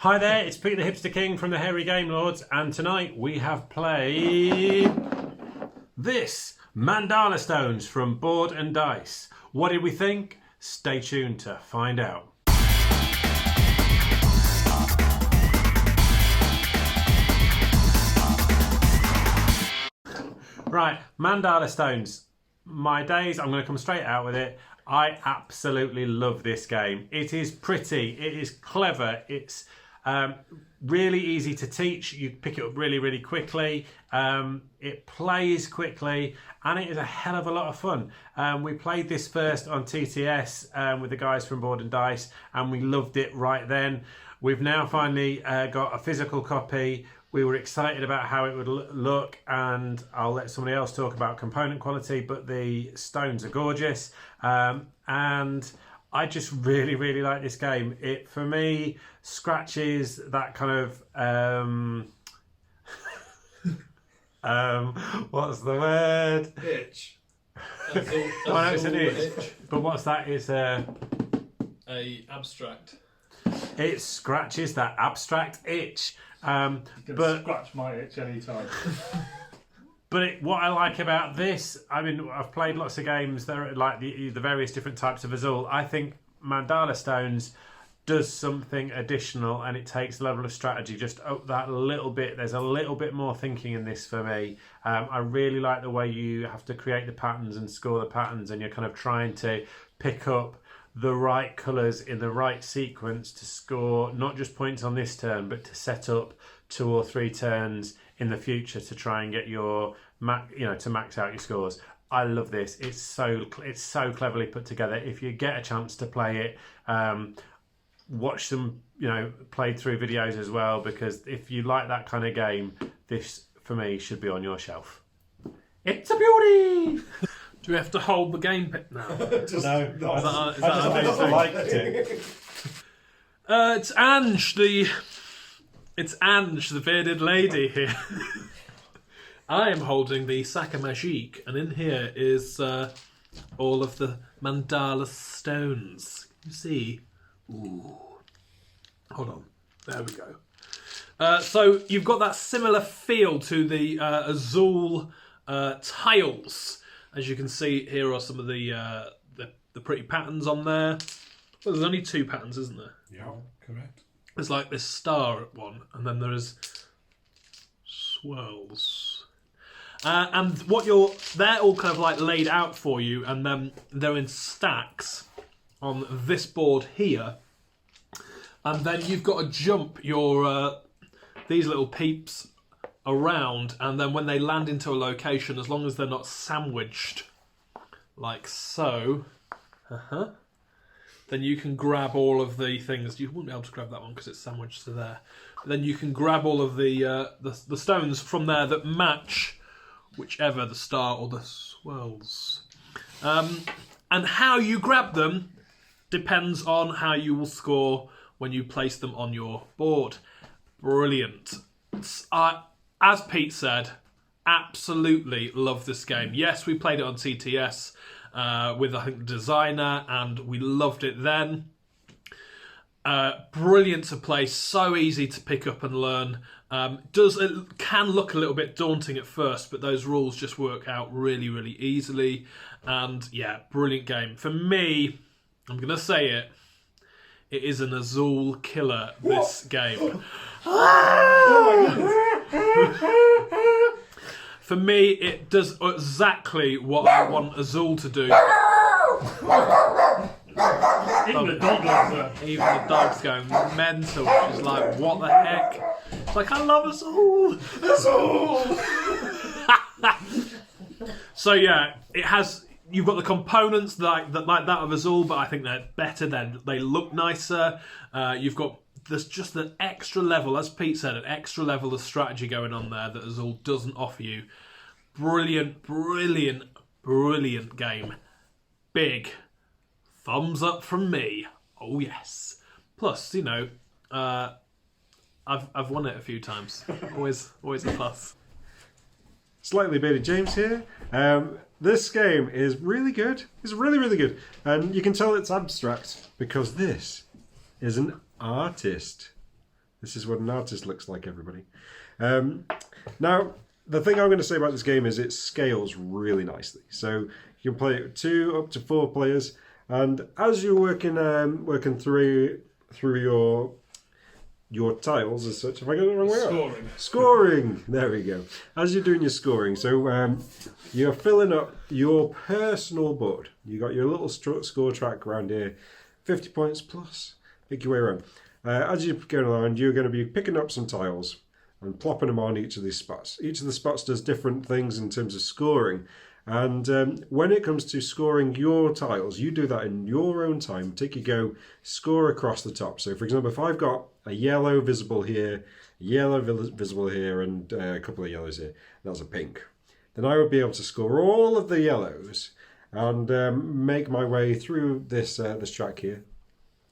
Hi there, it's Pete the Hipster King from the Hairy Game Lords, and tonight we have played this Mandala Stones from Board&Dice. What did we think? Stay tuned to find out. Right, Mandala Stones. My days, I'm going to come straight out with it. I absolutely love this game. It is pretty, it is clever, it's really easy to teach. You pick it up really quickly. It plays quickly, and it is a hell of a lot of fun. We played this first on TTS with the guys from Board&Dice, and we loved it right then. We've now finally got a physical copy. We were excited about how it would look, and I'll let somebody else talk about component quality, but the stones are gorgeous. And I just really like this game. It, for me, scratches that kind of what's the word? Itch. Well, no, it's an itch. But what's that? Is a abstract. It scratches that abstract itch. You can scratch my itch anytime. But what I like about this, I mean, I've played lots of games that are like the various different types of Azul. I think Mandala Stones does something additional, and it takes a level of strategy just up that little bit. There's a little bit more thinking in this for me. I really like the way you have to create the patterns and score the patterns, and you're kind of trying to pick up the right colours in the right sequence to score not just points on this turn, but to set up 2 or 3 turns in the future to try and get your to max out your scores. I love this. It's so cleverly put together. If you get a chance to play it, watch some played through videos as well, because if you like that kind of game, this for me should be on your shelf. It's a beauty. Do we have to hold the game pit now? No, I just liked it. It's Ange, the bearded lady here. I am holding the Sac Magique, and in here is all of the Mandala stones. You see? Ooh. Hold on. There we go. So you've got that similar feel to the Azul tiles. As you can see, here are some of the pretty patterns on there. Well, there's only 2 patterns, isn't there? Yeah, correct. There's like this star one, and then there's swirls. And they're all kind of like laid out for you, and then they're in stacks on this board here. And then you've got to jump your these little peeps around, and then when they land into a location, as long as they're not sandwiched like so, then you can grab all of the things. You wouldn't be able to grab that one because it's sandwiched to there. But then you can grab all of the stones from there that match whichever, the star or the swirls. And how you grab them depends on how you will score when you place them on your board. Brilliant. As Pete said, absolutely love this game. Yes, we played it on TTS with, I think, the designer, and we loved it then. Brilliant to play, so easy to pick up and learn. It can look a little bit daunting at first, but those rules just work out really easily. And yeah, brilliant game. For me, I'm going to say it is an Azul killer, this game. For me, it does exactly what I want Azul to do. Even the dog loves her. Even the dog's going mental. She's like, what the heck? It's like, I love Azul! Azul! So yeah, it has. You've got the components like that of Azul, but I think they're better. They look nicer. You've got there's just an extra level, as Pete said, an extra level of strategy going on there that Azul doesn't offer you. Brilliant game. Big thumbs up from me. Oh yes. Plus, I've won it a few times. Always a plus. Slightly bearded James here. This game is really good. It's really good. And you can tell it's abstract because this is an artist. This is what an artist looks like, everybody. Now, the thing I'm going to say about this game is it scales really nicely. So you can play it with 2 up to 4 players, and as you're working through your tiles as such. Have I got it the wrong way up? Scoring. There we go. As you're doing your scoring, so you're filling up your personal board. You got your little score track around here, 50 points plus. Pick your way around. As you're going around, you're going to be picking up some tiles and plopping them on each of these spots. Each of the spots does different things in terms of scoring. And when it comes to scoring your tiles, you do that in your own time. Take your go, score across the top. So, for example, if I've got a yellow visible here, a yellow visible here, and a couple of yellows here, that's a pink, then I would be able to score all of the yellows and make my way through this track here.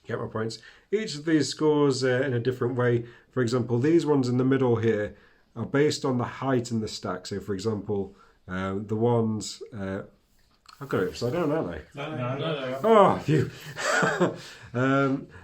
Get my points. Each of these scores in a different way. For example, these ones in the middle here are based on the height in the stack. So, for example, the ones I've got it upside down, haven't I? No. Oh, phew.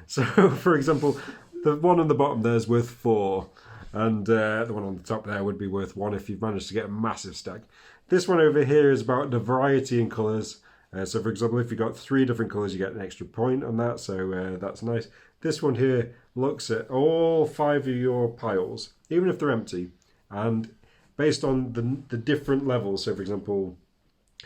So, for example, the one on the bottom there is worth 4, and the one on the top there would be worth 1 if you've managed to get a massive stack. This one over here is about the variety in colours. So, for example, if you've got 3 different colours, you get an extra point on that, so that's nice. This one here looks at all 5 of your piles, even if they're empty, and based on the different levels. So, for example,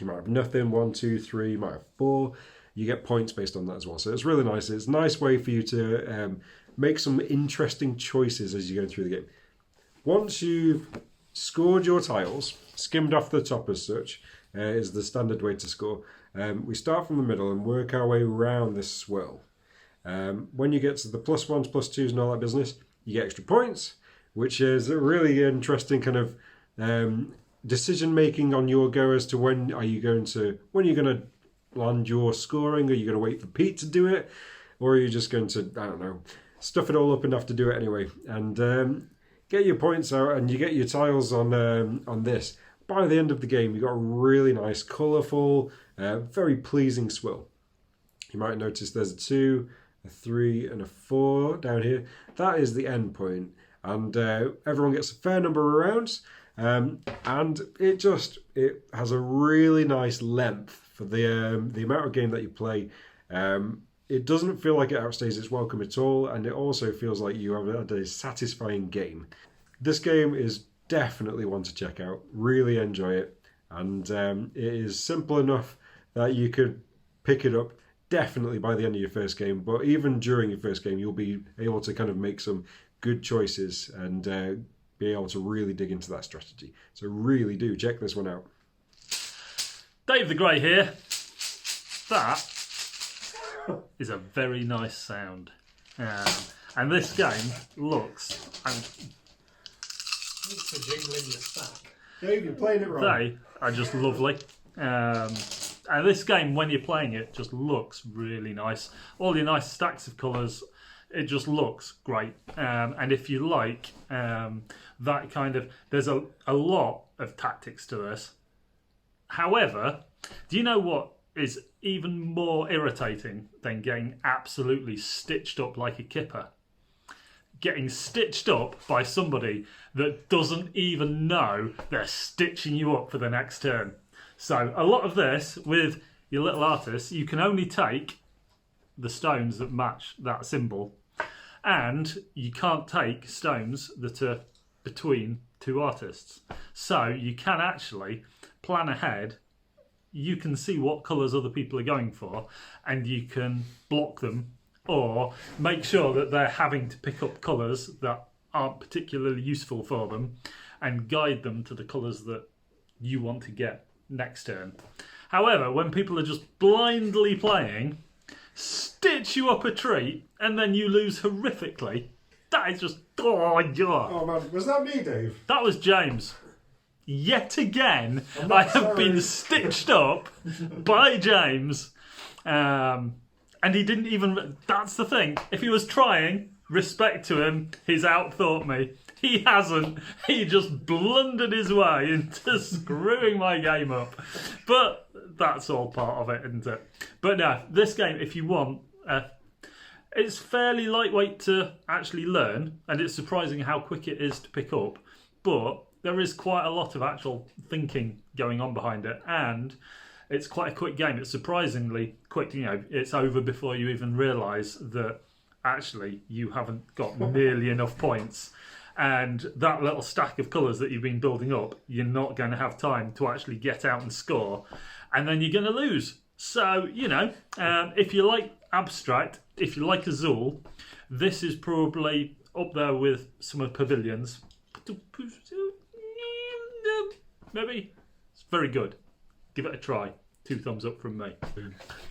you might have nothing, 1, 2, 3, you might have 4. You get points based on that as well. So it's really nice. It's a nice way for you to make some interesting choices as you go through the game. Once you've scored your tiles, skimmed off the top as such, is the standard way to score. We start from the middle and work our way around this swirl. When you get to the +1s, +2s and all that business, you get extra points, which is a really interesting kind of decision making on your go as to when you're going to land your scoring. Are you going to wait for Pete to do it, or are you just going to, I don't know, stuff it all up enough to do it anyway and get your points out, and you get your tiles on this. By the end of the game, you've got a really nice, colourful, very pleasing swirl. You might notice there's a 2, a 3 and a 4 down here. That is the end point, and everyone gets a fair number of rounds. And it has a really nice length for the amount of game that you play. It doesn't feel like it outstays its welcome at all, and it also feels like you have a satisfying game. This game is definitely one to check out. Really enjoy it, and it is simple enough that you could pick it up definitely by the end of your first game. But even during your first game, you'll be able to kind of make some good choices and be able to really dig into that strategy. So really do check this one out. Dave the Grey here. That is a very nice sound. And this game looks... It's a jingle in your sack. Dave, you're playing it wrong. They are just lovely. And this game, when you're playing it, just looks really nice. All your nice stacks of colours. It just looks great. And if you like that kind of... There's a lot of tactics to this. However, do you know what is even more irritating than getting absolutely stitched up like a kipper? Getting stitched up by somebody that doesn't even know they're stitching you up for the next turn. So a lot of this, with your little artists, you can only take the stones that match that symbol, and you can't take stones that are between 2 artists. So you can actually plan ahead. You can see what colours other people are going for, and you can block them or make sure that they're having to pick up colours that aren't particularly useful for them and guide them to the colours that you want to get next turn. However, when people are just blindly playing, stitch you up a treat, and then you lose horrifically, that is just... Oh, yeah. Oh man, was that me, Dave? That was James. Yet again, I have been stitched up by James. And he didn't even... That's the thing. If he was trying, respect to him, he's outthought me. He hasn't. He just blundered his way into screwing my game up. But that's all part of it, isn't it? But no, this game, if you want It's fairly lightweight to actually learn, and it's surprising how quick it is to pick up. But there is quite a lot of actual thinking going on behind it, and it's quite a quick game. It's surprisingly quick. You know, it's over before you even realise that actually you haven't got nearly enough points. And that little stack of colours that you've been building up, you're not going to have time to actually get out and score. And then you're going to lose. So, you know, if you like abstract, if you like Azul, this is probably up there with some of Pavilion's. Maybe. It's very good. Give it a try. 2 thumbs up from me.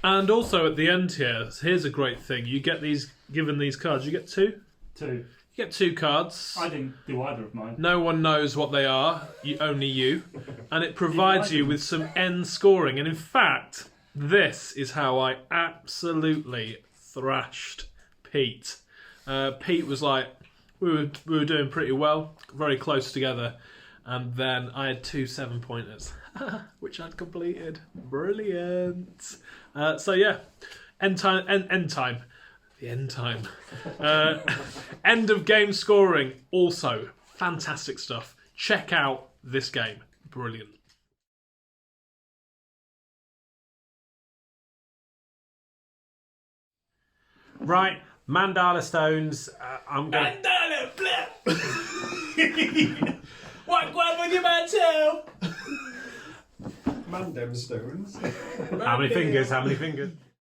And also at the end here, here's a great thing. You get these, given these cards, you get 2? 2. You get 2 cards. I didn't do either of mine. No one knows what they are, only you. And it provides you with some end scoring. And in fact, this is how I absolutely thrashed Pete. Pete was like, we were doing pretty well, very close together. And then I had 2 7-pointers, which I'd completed. Brilliant. So yeah, end time. The end time. End of game scoring. Also, fantastic stuff. Check out this game. Brilliant. Right, Mandala stones. I'm going. Mandala flip. What grab with your man too? Mandem stones. How many fingers? How many fingers?